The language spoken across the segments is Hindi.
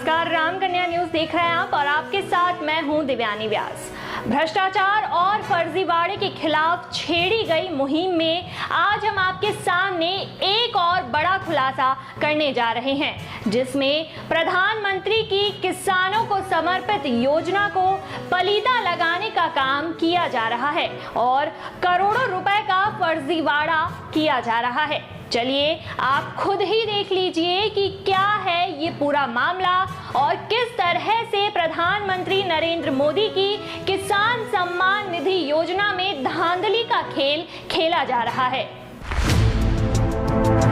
नमस्कार, रामकन्या न्यूज देख रहे हैं आप और आपके साथ मैं हूं दिव्यानी व्यास। भ्रष्टाचार और फर्जीवाड़े के खिलाफ छेड़ी गई मुहिम में आज हम आपके सामने एक और बड़ा खुलासा करने जा रहे हैं, जिसमें प्रधानमंत्री की किसानों को समर्पित योजना को पलीता लगाने का काम किया जा रहा है और करोड़ों रुपए का फर्जीवाड़ा किया जा रहा है। चलिए आप खुद ही देख लीजिए कि क्या है ये पूरा मामला और किस तरह से प्रधानमंत्री नरेंद्र मोदी की किसान सम्मान निधि योजना में धांधली का खेल खेला जा रहा है।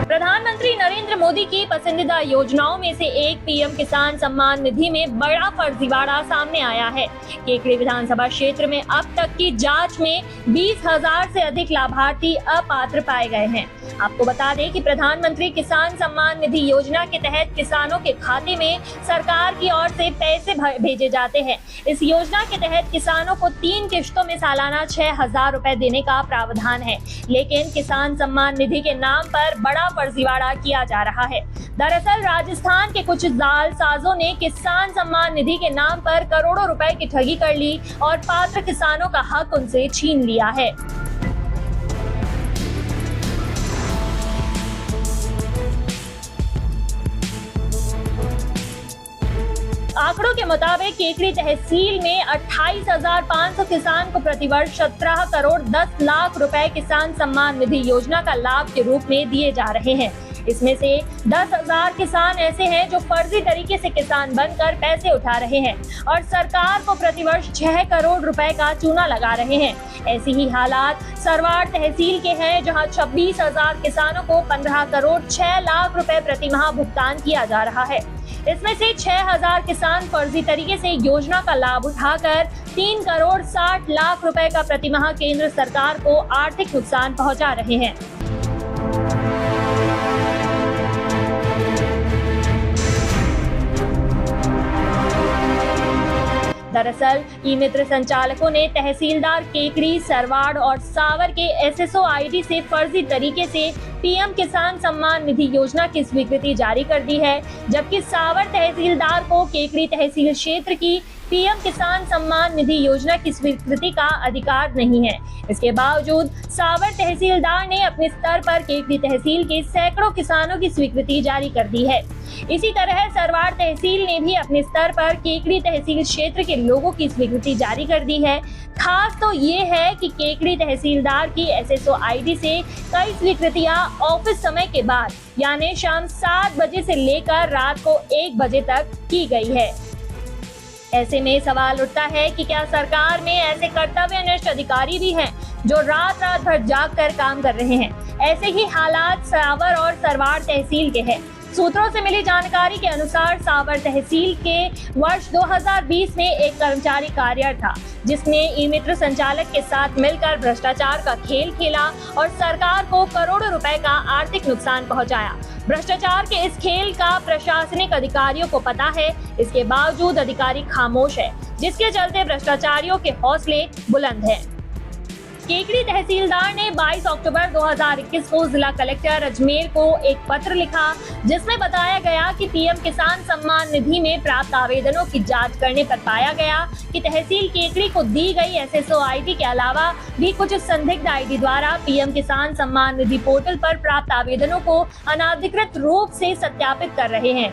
प्रधानमंत्री नरेंद्र मोदी की पसंदीदा योजनाओं में से एक पीएम किसान सम्मान निधि में बड़ा फर्जीवाड़ा सामने आया है। केकड़ी विधानसभा क्षेत्र में अब तक की जांच में 20,000 से अधिक लाभार्थी अपात्र पाए गए हैं। आपको बता दें कि प्रधानमंत्री किसान सम्मान निधि योजना के तहत किसानों के खाते में सरकार की ओर से पैसे भेजे जाते हैं। इस योजना के तहत किसानों को 3 किश्तों में सालाना 6,000 रुपए देने का प्रावधान है, लेकिन किसान सम्मान निधि के नाम पर बड़ा फर्जीवाड़ा किया जा रहा है। दरअसल राजस्थान के कुछ जालसाजों ने किसान सम्मान निधि के नाम पर करोड़ों रुपए की ठगी कर ली और पात्र किसानों का हक उनसे छीन लिया है। आंकड़ों के मुताबिक केकड़ी तहसील में 28,500 किसान को प्रतिवर्ष 17 करोड़ 10 लाख रुपए किसान सम्मान निधि योजना का लाभ के रूप में दिए जा रहे हैं। इसमें से 10,000 किसान ऐसे हैं जो फर्जी तरीके से किसान बनकर पैसे उठा रहे हैं और सरकार को प्रतिवर्ष 6 करोड़ रुपए का चूना लगा रहे हैं। ऐसी ही हालात सरवाड़ तहसील के हैं, जहां 26,000 किसानों को 15 करोड़ 6 लाख रुपए प्रतिमाह भुगतान किया जा रहा है। इसमें से 6,000 किसान फर्जी तरीके से योजना का लाभ उठाकर 3 करोड़ 60 लाख रुपए का प्रतिमाह केंद्र सरकार को आर्थिक नुकसान पहुंचा रहे हैं। दरअसल ई मित्र संचालकों ने तहसीलदार केकड़ी, सरवाड़ और सावर के एसएसओ आईडी से फर्जी तरीके से पीएम किसान सम्मान निधि योजना की स्वीकृति जारी कर दी है, जबकि सावर तहसीलदार को केकड़ी तहसील क्षेत्र की पीएम किसान सम्मान निधि योजना की स्वीकृति का अधिकार नहीं है। इसके बावजूद सावर तहसीलदार ने अपने स्तर पर केकड़ी तहसील के सैकड़ों किसानों की स्वीकृति जारी कर दी है। इसी तरह सरवाड़ तहसील ने भी अपने स्तर पर केकड़ी तहसील क्षेत्र के लोगों की स्वीकृति जारी कर दी है। खास तो ये है कि केकड़ी तहसीलदार की एसएसओ आईडी से कई स्वीकृतियां ऑफिस समय के बाद यानी शाम 7 बजे से लेकर रात को 1 बजे तक की गई है। ऐसे में सवाल उठता है कि क्या सरकार में ऐसे कर्तव्यनिष्ठ अधिकारी भी हैं जो रात भर जाग कर काम कर रहे हैं। ऐसे ही हालात सावर और सरवाड़ तहसील के हैं। सूत्रों से मिली जानकारी के अनुसार सावर तहसील के वर्ष 2020 में एक कर्मचारी कार्यरत था, जिसने ई मित्र संचालक के साथ मिलकर भ्रष्टाचार का खेल खेला और सरकार को करोड़ों रुपए का आर्थिक नुकसान पहुंचाया। भ्रष्टाचार के इस खेल का प्रशासनिक अधिकारियों को पता है, इसके बावजूद अधिकारी खामोश है, जिसके चलते भ्रष्टाचारियों के हौसले बुलंद हैं। केकड़ी तहसीलदार ने 22 अक्टूबर 2021 को जिला कलेक्टर अजमेर को एक पत्र लिखा, जिसमें बताया गया कि पीएम किसान सम्मान निधि में प्राप्त आवेदनों की जांच करने पर पाया गया कि तहसील केकड़ी को दी गई एसएसओ आईडी के अलावा भी कुछ संदिग्ध आईडी द्वारा पीएम किसान सम्मान निधि पोर्टल पर प्राप्त आवेदनों को अनाधिकृत रूप से सत्यापित कर रहे हैं।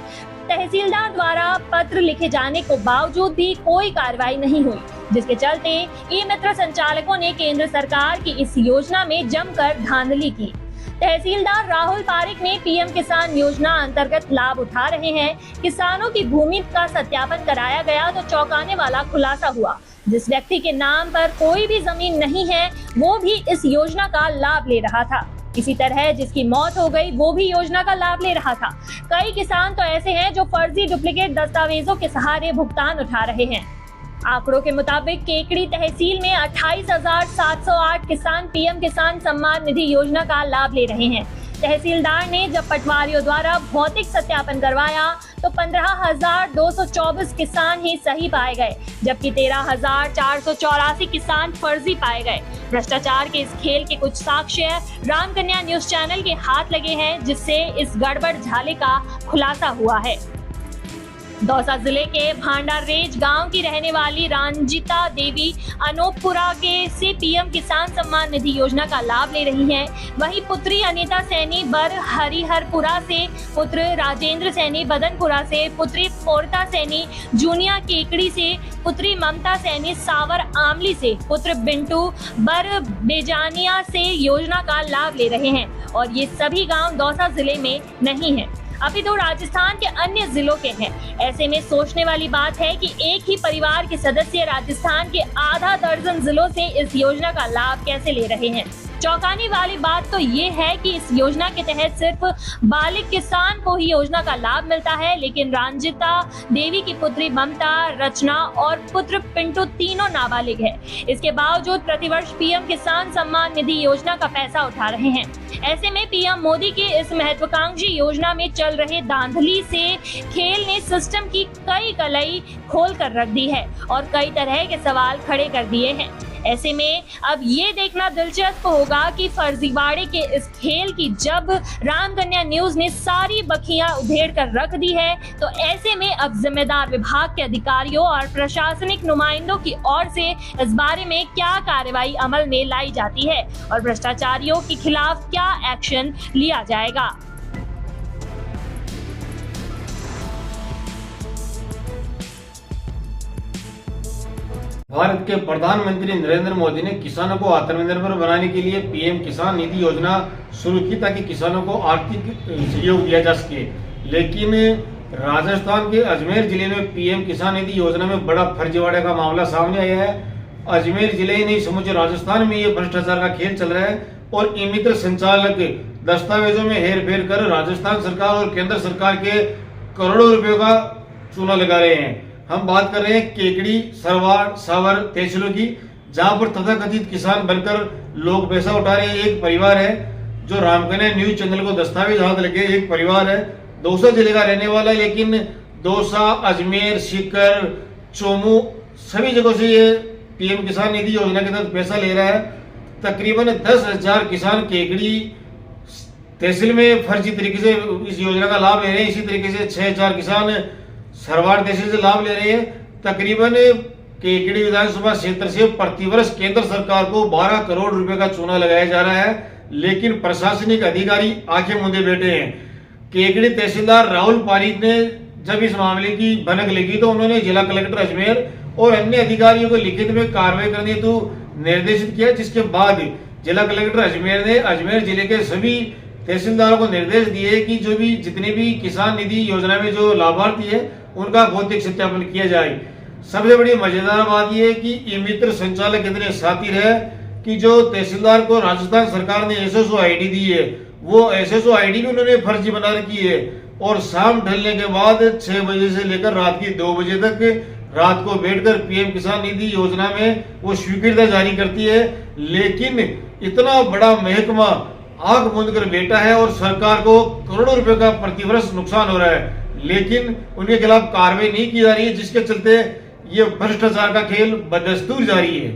तहसीलदार द्वारा पत्र लिखे जाने के बावजूद भी कोई कार्रवाई नहीं हुई, जिसके चलते ई मित्र संचालकों ने केंद्र सरकार की इस योजना में जमकर धांधली की। तहसीलदार राहुल पारिक ने पीएम किसान योजना अंतर्गत लाभ उठा रहे हैं किसानों की भूमि का सत्यापन कराया गया तो चौंकाने वाला खुलासा हुआ। जिस व्यक्ति के नाम पर कोई भी जमीन नहीं है, वो भी इस योजना का लाभ ले रहा था। इसी तरह जिसकी मौत हो गई वो भी योजना का लाभ ले रहा था। कई किसान तो ऐसे हैं जो फर्जी डुप्लीकेट दस्तावेजों के सहारे भुगतान उठा रहे हैं। आंकड़ों के मुताबिक केकड़ी तहसील में 28,708 किसान पीएम किसान सम्मान निधि योजना का लाभ ले रहे हैं। तहसीलदार ने जब पटवारियों द्वारा भौतिक सत्यापन करवाया तो 15,224 किसान ही सही पाए गए, जबकि 13,484 किसान फर्जी पाए गए। भ्रष्टाचार के इस खेल के कुछ साक्ष्य रामकन्या न्यूज चैनल के हाथ लगे हैं, जिससे इस गड़बड़ झाले का खुलासा हुआ है। दौसा जिले के भांडारेज गांव की रहने वाली रंजिता देवी अनूपपुरा के से पीएम किसान सम्मान निधि योजना का लाभ ले रही हैं। वहीं पुत्री अनीता सैनी बर हरिहरपुरा से, पुत्र राजेंद्र सैनी बदनपुरा से, पुत्री पोरता सैनी जूनिया केकड़ी से, पुत्री ममता सैनी सावर आमली से, पुत्र बिंटू बर बेजानिया से योजना का लाभ ले रहे हैं और ये सभी गांव दौसा जिले में नहीं हैं, अपितु राजस्थान के अन्य जिलों के हैं। ऐसे में सोचने वाली बात है कि एक ही परिवार के सदस्य राजस्थान के आधा दर्जन जिलों से इस योजना का लाभ कैसे ले रहे हैं। चौंकाने वाली बात तो ये है कि इस योजना के तहत सिर्फ बालिग किसान को ही योजना का लाभ मिलता है, लेकिन रंजिता देवी की पुत्री ममता, रचना और पुत्र पिंटू तीनों नाबालिग है। इसके बावजूद प्रतिवर्ष पीएम किसान सम्मान निधि योजना का पैसा उठा रहे हैं। ऐसे में पीएम मोदी के इस महत्वाकांक्षी योजना में चल रहे धांधली से खेल ने सिस्टम की कई कलाई खोल कर रख दी है और कई तरह के सवाल खड़े कर दिए हैं। ऐसे में अब ये देखना दिलचस्प होगा कि फर्जीवाड़े के इस खेल की जब रामकन्या न्यूज ने सारी बखियां उधेड़ कर रख दी है, तो ऐसे में अब जिम्मेदार विभाग के अधिकारियों और प्रशासनिक नुमाइंदों की ओर से इस बारे में क्या कार्रवाई अमल में लाई जाती है और भ्रष्टाचारियों के खिलाफ क्या एक्शन लिया जाएगा। भारत के प्रधानमंत्री नरेंद्र मोदी ने किसानों को आत्मनिर्भर बनाने के लिए पीएम किसान निधि योजना शुरू की ताकि किसानों को आर्थिक सहयोग दिया जा सके। लेकिन राजस्थान के अजमेर जिले में पीएम किसान निधि योजना में बड़ा फर्जीवाड़े का मामला सामने आया है। अजमेर जिले ही नहीं, समूचे राजस्थान में ये भ्रष्टाचार का खेल चल रहा है और ई मित्र संचालक दस्तावेजों में हेर फेर कर राजस्थान सरकार और केंद्र सरकार के करोड़ों रुपयों का चूना लगा रहे हैं। हम बात कर रहे हैं केकड़ी, सरवाड़, सावर तहसीलों की, जहां पर तथाकथित किसान बनकर लोग पैसा उठा रहे हैं। एक परिवार है जो रामकन्या न्यूज चैनल को दस्तावेज हाथ लगे, एक परिवार है दौसा जिले का रहने वाला है, लेकिन दौसा, अजमेर, सीकर, चोमू सभी जगहों से ये पीएम किसान निधि योजना के तहत पैसा ले रहा है। तकरीबन 10,000 किसान केकड़ी तहसील में फर्जी तरीके से इस योजना का लाभ ले रहे हैं। इसी तरीके से 6,000 किसान सरवाड़ तहसील से लाभ ले रहे हैं। तकरीबन केकड़ी विधानसभा क्षेत्र से प्रतिवर्ष केंद्र सरकार को 12 करोड़ रुपए का चूना लगाया जा रहा है, लेकिन प्रशासनिक अधिकारी आंखें मूंदे बैठे हैं। केकड़ी तहसीलदार राहुल पारीक ने जब इस मामले की भनक लगी तो उन्होंने जिला कलेक्टर अजमेर और अन्य अधिकारियों को लिखित में कार्रवाई करने हेतु निर्देशित किया, जिसके बाद जिला कलेक्टर अजमेर ने अजमेर जिले के सभी तहसीलदारों को निर्देश दिए कि जो भी जितने भी किसान निधि योजना में जो लाभार्थी है उनका भौतिक सत्यापन किया जाए। सबसे बड़ी मजेदार बात यह है कि ई मित्र संचालक इतने शातिर है कि जो तहसीलदार को राजस्थान सरकार ने एसएसओ आईडी दी है, वो एसएसओ आईडी भी उन्होंने फर्जी बना रखी है और शाम ढलने के बाद 6 बजे से लेकर रात की 2 बजे तक रात को बैठकर पीएम किसान निधि योजना में वो स्वीकृति जारी करती है। लेकिन इतना बड़ा महकमा आंख मूंद कर बैठा है और सरकार को करोड़ों रुपए का प्रतिवर्ष नुकसान हो रहा है, लेकिन उनके खिलाफ कार्रवाई नहीं की जा रही है, जिसके चलते ये भ्रष्टाचार का खेल बदस्तूर जारी है।